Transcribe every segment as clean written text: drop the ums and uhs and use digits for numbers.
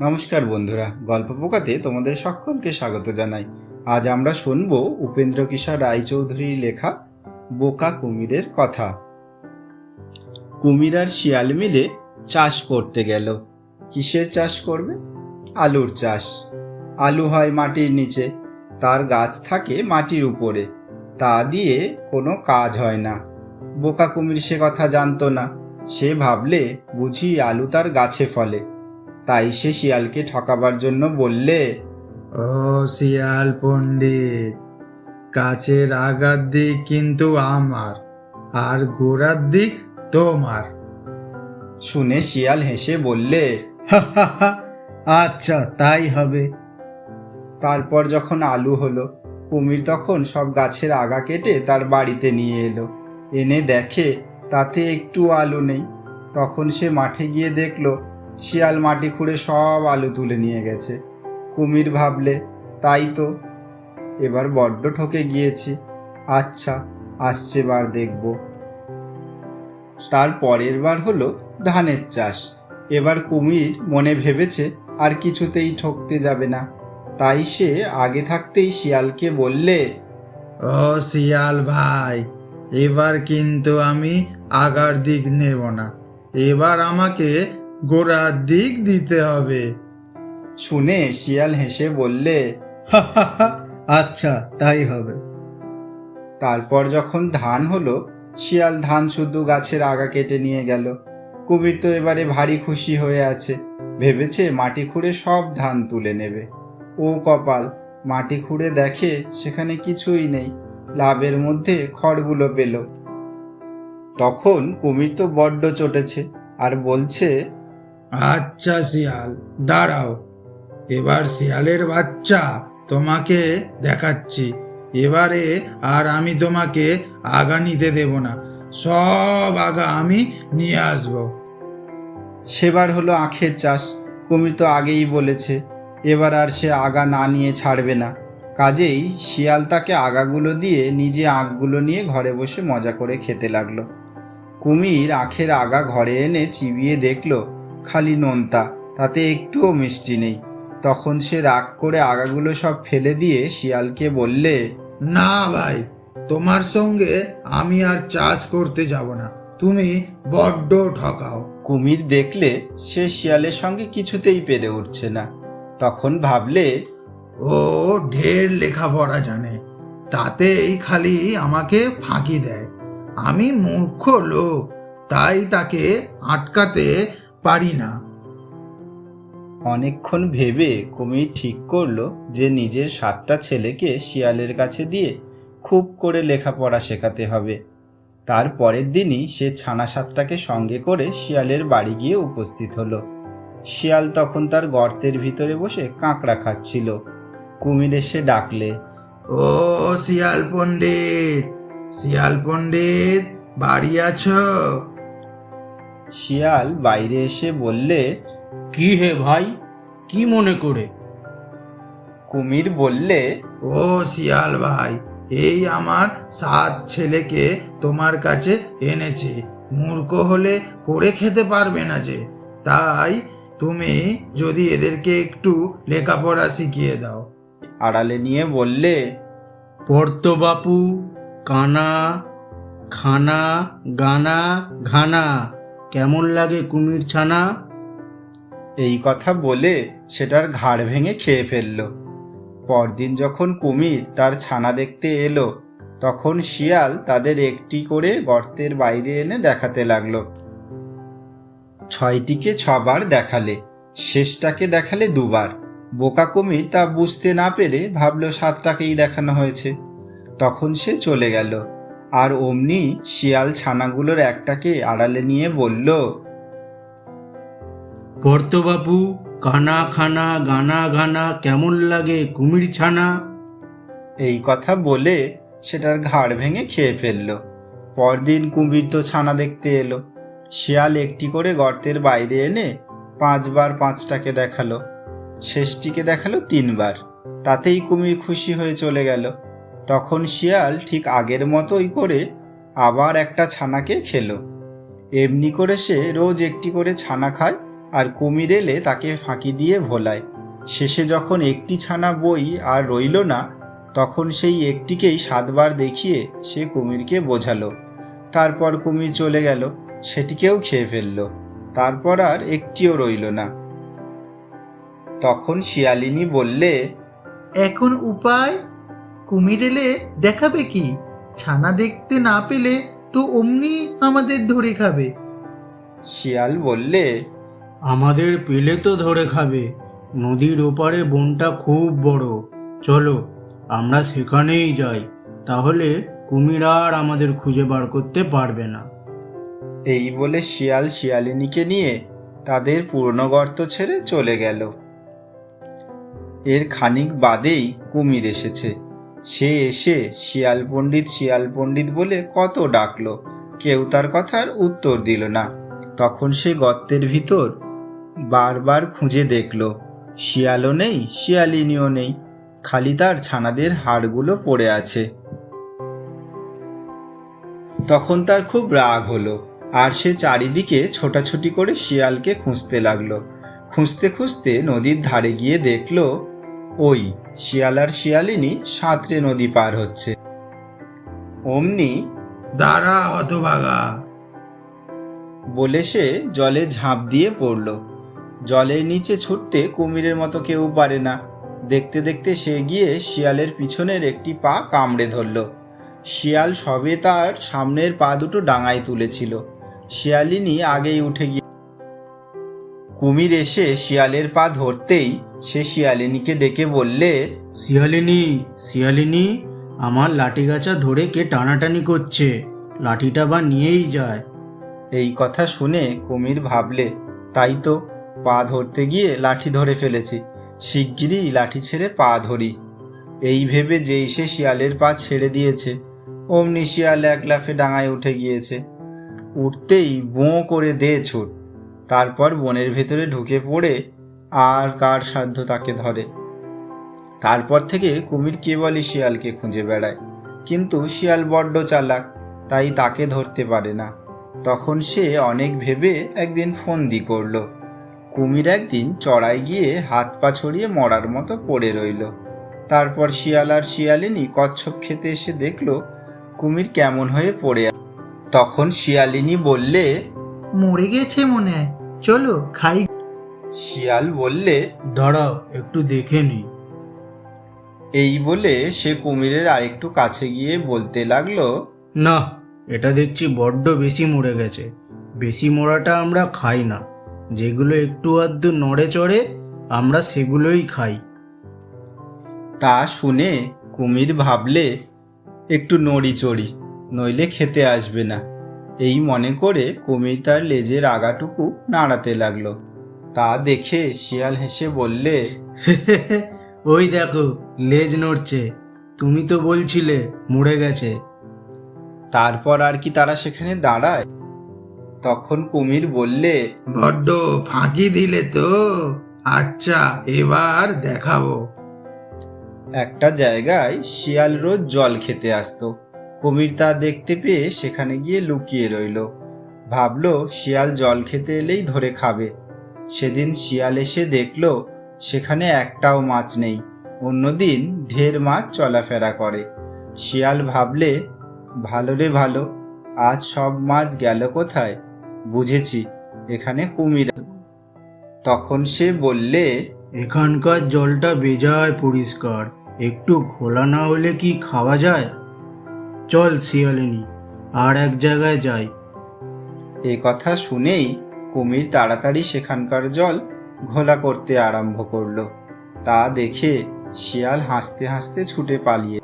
নমস্কার বন্ধুরা, গল্প পোকাতে তোমাদের সকলকে স্বাগত জানাই। আজ আমরা শুনব উপেন্দ্র কিশোর রায়চৌধুরীর লেখা বোকা কুমিরের কথা। কুমির আর শিয়াল মিলে চাষ করতে গেল। কিসের চাষ করবে? আলুর চাষ। আলু হয় মাটির নিচে, তার গাছ থাকে মাটির উপরে, তা দিয়ে কোনো কাজ হয় না। বোকা কুমির সে কথা জানতো না। সে ভাবলে বুঝি আলু তার গাছে ফলে। তাই সে শিয়ালকে ঠকাবার জন্য বললে, ও শিয়াল পণ্ডিত, গাছের আগার দিক কিন্তু আমার, আর গোড়ার দিক তোমার। শুনে শিয়াল হেসে বললে, আচ্ছা তাই হবে। তারপর যখন আলু হলো, কুমির তখন সব গাছের আগা কেটে তার বাড়িতে নিয়ে এলো। এনে দেখে তাতে একটু আলু নেই। তখন সে মাঠে গিয়ে দেখলো শিয়াল মাটি খুঁড়ে সব আলু তুলে নিয়ে গেছে। কুমির ভাবলে, তাই তো, এবার বড্ড ঠকে গিয়েছি। আচ্ছা, আসছে বার দেখব। তার পরের বার হলো ধানের চাষ। এবার কুমির মনে ভেবেছে আর কিছুতেই ঠকতে যাবে না। তাই সে আগে থাকতেই শিয়ালকে বললে, ও শিয়াল ভাই, এবার কিন্তু আমি আগার দিক নেব না, এবার আমাকে গোড়ার দিক দিতে হবে। শুনে শিয়াল হেসে বললে, আচ্ছা তাই হবে। তারপর যখন ধান হলো, শিয়াল ধান শুধু গাছের আগা কেটে নিয়ে গেল। কুমির তো এবারে ভারী খুশি হয়ে আছে, ভেবেছে মাটি খুঁড়ে সব ধান তুলে নেবে। ও কপাল, মাটি খুঁড়ে দেখে সেখানে কিছুই নেই, লাভের মধ্যে খড়গুলো পেল। তখন কুমির তো বড্ড চটেছে আর বলছে, আচ্ছা শিয়াল, দাঁড়াও, এবার শিয়ালের বাচ্চা তোমাকে দেখাচ্ছি। এবারে আর আমি তোমাকে আগা নিতে দেব না, সব আগা আমি নিয়ে আসব। সেবার হলো আখের চাষ। কুমির তো আগেই বলেছে এবার আর সে আগা না নিয়ে ছাড়বে না। কাজেই শিয়াল তাকে আগাগুলো দিয়ে নিজে আখগুলো নিয়ে ঘরে বসে মজা করে খেতে লাগলো। কুমির আখের আগা ঘরে এনে চিবিয়ে দেখলো খালি নোনতা, তাতে একটুও মিষ্টি নেই। তখন সে রাগ করে আগাগুলো সব ফেলে দিয়ে শিয়ালকে বললে, না ভাই, তোমার সঙ্গে আমি আর চাষ করতে যাব না, তুমি বড্ড ঠকাও। কুমির দেখলে সে শিয়ালের সঙ্গে কিছুতেই পেরে উঠছে না। তখন ভাবলে, ও ঢের লেখাপড়া জানে, তাতেই খালি আমাকে ফাঁকি দেয়। আমি মূর্খ লোক, তাই তাকে আটকাতে পারি না। অনেকক্ষণ ভেবে কুমির ঠিক করলো যে নিজের 7টা ছেলেকে শিয়ালের কাছে দিয়ে খুব করে লেখাপড়া শেখাতে হবে। তার পরের দিনই সে ছানা 7টাকে সঙ্গে করে শিয়ালের বাড়ি গিয়ে উপস্থিত হলো। শিয়াল তখন তার গর্তের ভিতরে বসে কাঁকড়া খাচ্ছিল। কুমির এসে ডাকলে, ও শিয়াল পণ্ডিত, শিয়াল পণ্ডিত, বাড়ি আছো? শিয়াল বাইরে এসে বললে, কি হে ভাই, কি মনে করে? কুমির বললে, ও শিয়াল ভাই, এই আমার 7 ছেলেকে তোমার কাছে এনেছি। মূর্খ হলে করে খেতে পারবে না যে, তাই তুমি যদি এদেরকে একটু লেখাপড়া শিখিয়ে দাও। আড়ালে নিয়ে বললে, পড়তো বাপু, কানা খানা গানা ঘানা, কেমন লাগে কুমির ছানা? এই কথা বলে সেটার ঘাড় ভেঙে খেয়ে ফেলল। পরদিন যখন কুমির তার ছানা দেখতে এলো, তখন শিয়াল তাদের একটি করে গর্তের বাইরে এনে দেখাতে লাগলো। 6টিকে 6বার দেখালে, শেষটাকে দেখালে 2বার। বোকা কুমির তা বুঝতে না পেরে ভাবলো 7টাকেই দেখানো হয়েছে। তখন সে চলে গেল। আর অমনি শিয়াল ছানাগুলোর একটাকে আড়ালে নিয়ে বলল, পড়তো বাপু, কানা খানা গানা ঘানা, কেমন লাগে কুমির ছানা? এই কথা বলে সেটার ঘাড় ভেঙে খেয়ে ফেলল। পরদিন কুমির তো ছানা দেখতে এলো। শিয়াল একটি করে গর্তের বাইরে এনে 5বার 5টাকে দেখালো, শেষটিকে দেখালো 3বার। তাতেই কুমির খুশি হয়ে চলে গেল। তখন শিয়াল ঠিক আগের মতোই করে আবার একটা ছানাকে খেলো। এমনি করে সে রোজ একটি করে ছানা খায় আর কুমির এলে তাকে ফাঁকি দিয়ে ভোলায়। শেষে যখন একটি ছানা বই আর রইল না, তখন সেই একটিকেই 7 বার দেখিয়ে সে কুমিরকে বোঝালো। তারপর কুমির চলে গেল, সেটিকেও খেয়ে ফেলল। তারপর আর একটিও রইল না। তখন শিয়ালিনী বললে, এখন উপায়? কুমির এলে দেখাবে কি? ছানা দেখতে না পেলে তো অমনি আমাদের ধরে খাবে। শিয়াল বললে, আমাদের পেলে তো ধরে খাবে। নদীর ওপারে বনটা খুব বড়, চলো আমরা সেখানেই যাই, তাহলে কুমির আর আমাদের খুঁজে বার করতে পারবে না। এই বলে শিয়াল শিয়ালিনীকে নিয়ে তাদের পুরনো গর্ত ছেড়ে চলে গেল। এর খানিক বাদেই কুমির এসেছে। সে এসে শিয়াল পণ্ডিত বলে কত ডাকলো, কেউ তার কথার উত্তর দিল না। তখন সে গর্তের ভিতর বারবার খুঁজে দেখল, শিয়ালও নেই, শিয়ালিনীও নেই, খালি তার ছানাদের হাড়গুলো পড়ে আছে। তখন তার খুব রাগ হলো, আর সে চারিদিকে ছোটাছুটি করে শিয়ালকে খুঁজতে লাগলো। খুঁজতে খুঁজতে নদীর ধারে গিয়ে দেখলো ওই শিয়াল আর শিয়ালিনী সাঁতরে নদী পার হচ্ছে। অমনি দাঁড়া হতভাগা! বলে সে জলে ঝাঁপ দিয়ে পড়ল। জলের নিচে ছুটতে কুমিরের মতো কেউ পারে না। দেখতে দেখতে সে গিয়ে শিয়ালের পিছনের একটি পা কামড়ে ধরল। শিয়াল সবে তার সামনের পা দুটো ডাঙায় তুলেছিল, শিয়ালিনী আগেই উঠে গিয়ে। কুমির এসে শিয়ালের পা ধরতেই সে শিয়ালিনীকে ডেকে বললে, শিয়ালিনী, শিয়ালিনী, আমার লাঠি গাছা ধরে কে টানাটানি করছে? লাঠিটা বা নিয়েই যায়। এই কথা শুনে কুমির ভাবলে, তাই তো, পা ধরতে গিয়ে লাঠি ধরে ফেলেছি, শিগগিরই লাঠি ছেড়ে পা ধরি। এই ভেবে যেই সে শিয়ালের পা ছেড়ে দিয়েছে, অমনি শিয়াল এক লাফে ডাঙায় উঠে গিয়েছে। উঠতেই বোঁ করে দে ছুট। তারপর বনের ভেতরে ঢুকে পড়ে আর কার সাধ্য তাকে ধরে। তারপর থেকে কুমির কেবলই শিয়ালকে খুঁজে বেড়ায়, কিন্তু শিয়াল বড্ড চালাক, তাই তাকে ধরতে পারে না। তখন সে অনেক ভেবে একদিন ফন্দি করল। কুমির একদিন চড়াই গিয়ে হাত পা ছড়িয়ে মরার মতো পড়ে রইল। তারপর শিয়াল আর শিয়ালিনী কচ্ছপ খেতে এসে দেখল কুমির কেমন হয়ে পড়ে আছে। তখন শিয়ালিনী বললে, মরে গেছে মনে হয়, চলো খাই। শিয়াল বললে, দাঁড়াও একটু দেখে নি। এই বলে সে কুমিরের আরেকটু কাছে গিয়ে বলতে লাগলো, না, এটা দেখছি বড্ড বেশি মরে গেছে। বেশি মরাটা আমরা খাই না, যেগুলো একটু আধটু নড়ে চড়ে আমরা সেগুলোই খাই। তা শুনে কুমির ভাবলে, একটু নড়ি চড়ি, নইলে খেতে আসবে না। এই মনে করে কুমির তার লেজের আগাটুকু নাড়াতে লাগলো। তা দেখে শিয়াল হেসে বললে, ওই দেখো লেজ নড়ছে, তুমি তো বলছিলে মরে গেছে। তারপর আর কি তারা সেখানে দাঁড়ায়? তখন কুমির বললে, বড্ড ফাঁকি দিলে তো, আচ্ছা এবার দেখাবো। একটা জায়গায় শিয়াল রোজ জল খেতে আসতো। কুমির তা দেখতে পেয়ে সেখানে গিয়ে লুকিয়ে রইল। ভাবলো শিয়াল জল খেতে এলেই ধরে খাবে। সেদিন শিয়াল এসে দেখলো সেখানে একটাও মাছ নেই, অন্যদিন ঢের মাছ চলাফেরা করে। শিয়াল ভাবলে, ভালো রে ভালো, আজ সব মাছ গেল কোথায়? বুঝেছি, এখানে কুমির। তখন সে বললে, এখানকার জলটা বেজায় পরিষ্কার, একটু ঘোলা না হলে কি খাওয়া যায়? চল শিয়ালিনী, আর এক জায়গায় যাই। এ কথা শুনেই কুমির তাড়াতাড়ি সেখানকার জল ঘোলা করতে আরম্ভ করলো। তা দেখে শিয়াল হাসতে হাসতে ছুটে পালিয়ে।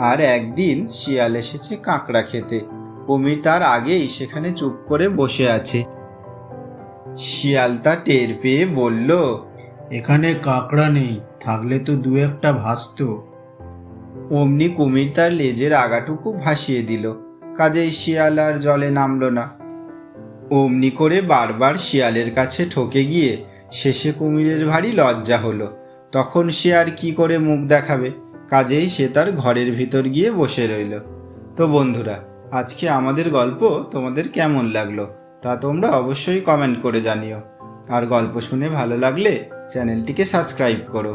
আর একদিন শিয়াল এসেছে কাঁকড়া খেতে। কুমির তার আগেই সেখানে চুপ করে বসে আছে। শিয়াল তা টের পেয়ে বলল, এখানে কাঁকড়া নেই, থাকলে তো দু একটা ভাসতো। অমনি কুমির তার লেজের আগাটুকু ভাসিয়ে দিল, কাজেই শিয়াল আর জলে নামল না। অমনি করে বারবার শিয়ালের কাছে ঠকে গিয়ে শেষে কুমিরের ভারী লজ্জা হলো। তখন সে আর কি করে মুখ দেখাবে, কাজেই সে তার ঘরের ভিতর গিয়ে বসে রইল। তো বন্ধুরা, আজকে আমাদের গল্প তোমাদের কেমন লাগলো তা তোমরা অবশ্যই কমেন্ট করে জানিও। আর গল্প শুনে ভালো লাগলে চ্যানেলটিকে সাবস্ক্রাইব করো।